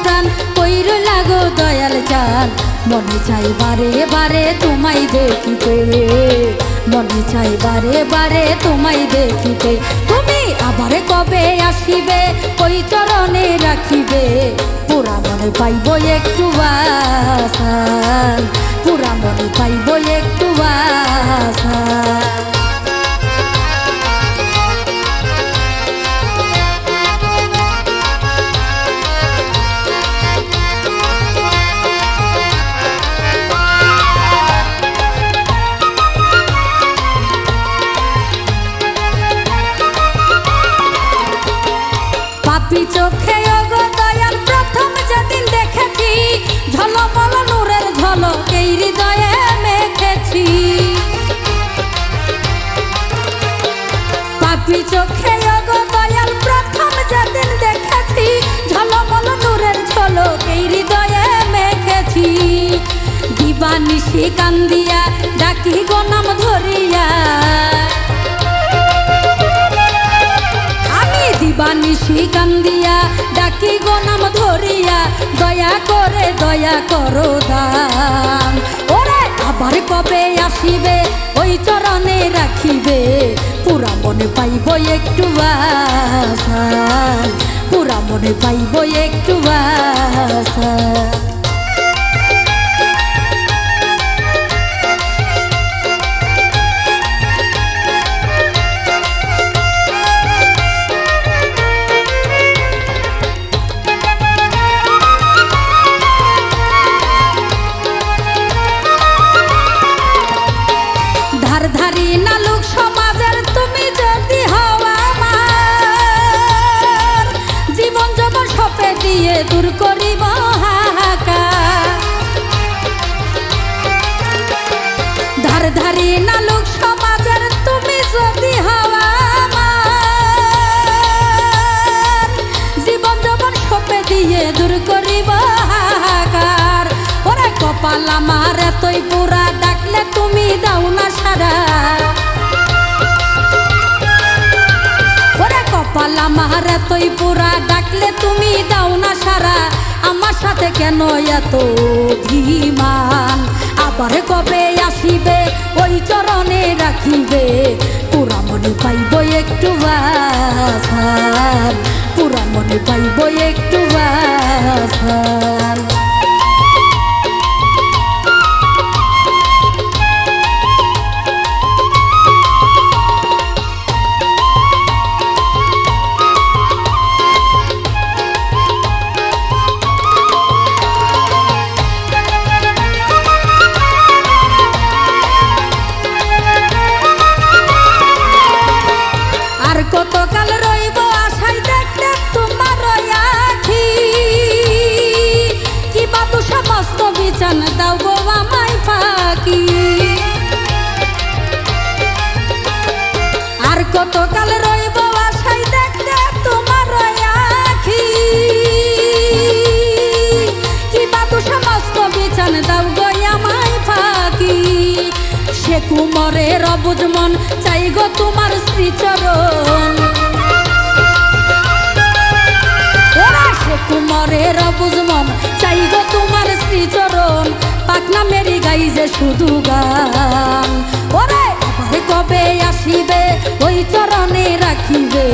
প্রাণ কইর লাগো দয়াল চান মনে চাই বারে বারে তোমায় দেখিতে মনে চাই বারে বারে তোমায় দেখিতে তুমি আবার কবে আসিবে ওই চরণে রাখিবে পুরা মনে পাইব একটু বাসান পুরা মনে পাইব একটু বাসান পাপী চোখে ওগো দয়াল প্রথম যেদিন দেখেছি ঝলমল নূরের ঝলক এই হৃদয়ে মেখেছি পাপী চোখে ওগো দয়াল প্রথম যেদিন দেখেছি ঝলমল নূরের ঝলক এই হৃদয়ে মেখেছি দিবানিশি কান্দিয়া ডাকি গো নাম ধরিয়া দিবানিশি কান্দিয়া ডাকি গো নাম ধরিয়া দয়া করো দান ওরে আবার কবে আসিবে ওই চরণে রাখিবে পুরা মনে পাইব একটু বাসান পুরা মনে পাইব একটু বাসান ধারি নালুক সমাজের তুমি যদি হওয়া আমার জীবন জবর সপে দিয়ে দূর করিব হাহাকার ধারি নালুক সমাজের তুমি যদি হওয়া আমার জীবন জবর সপে দিয়ে দূর করিব হাহাকার ওরে কপাল আমার এতই পুরা ডাকলে তুমি দাও না সারা ওরে কপাল আমার এতই পুরা ডাকলে তুমি দাও না সারা আমার সাথে কেন এত অভিমান আবার কবে আসিবে ওই চরণে রাখিবে পুরা মনে পাইব একটু বাসান পুরা মনে পাইব একটু বাসান কতকাল রইব আশায় দেখতে তোমার আখি কি বাবু সমস্ত বিছান দাও গো আমায় ফাঁকি আর কতকাল রইব আশায় দেখতে তোমার আখি কি বাবু সমস্ত বিছান দাও গো আমায় ফাঁকি সে কুমরের অবুঝ মন চাই গো তোমার শ্রীচরণ সে কুমরের অবুঝ মন চাই গো তোমার শ্রীচরণ পাকনা মেরি গাই যে শুধু গান ওরে আবার কবে আসিবে ওই চরণে রাখিবে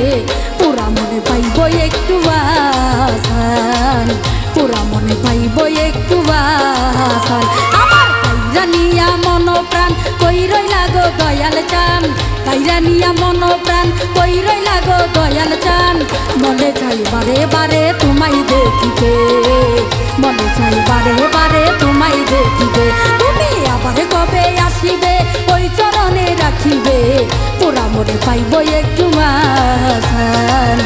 পুরা মনে পাইব একটু বাসান পুরা মনে পাইব একটু বাসান আমার কাইরা নিয়া মন প্রাণ কই রইলা গো দয়াল চান কাইরা নিয়া মন প্রাণ কই রইলা গো দয়াল চান মনে চাই বারে বারে তোমায় দেখিতে মনে চাই বারে বারে তোমায় দেখিতে তুমি আবার কবে আসিবে ওই চরণে রাখিবে পুরা মনে পাইব একটু বাসান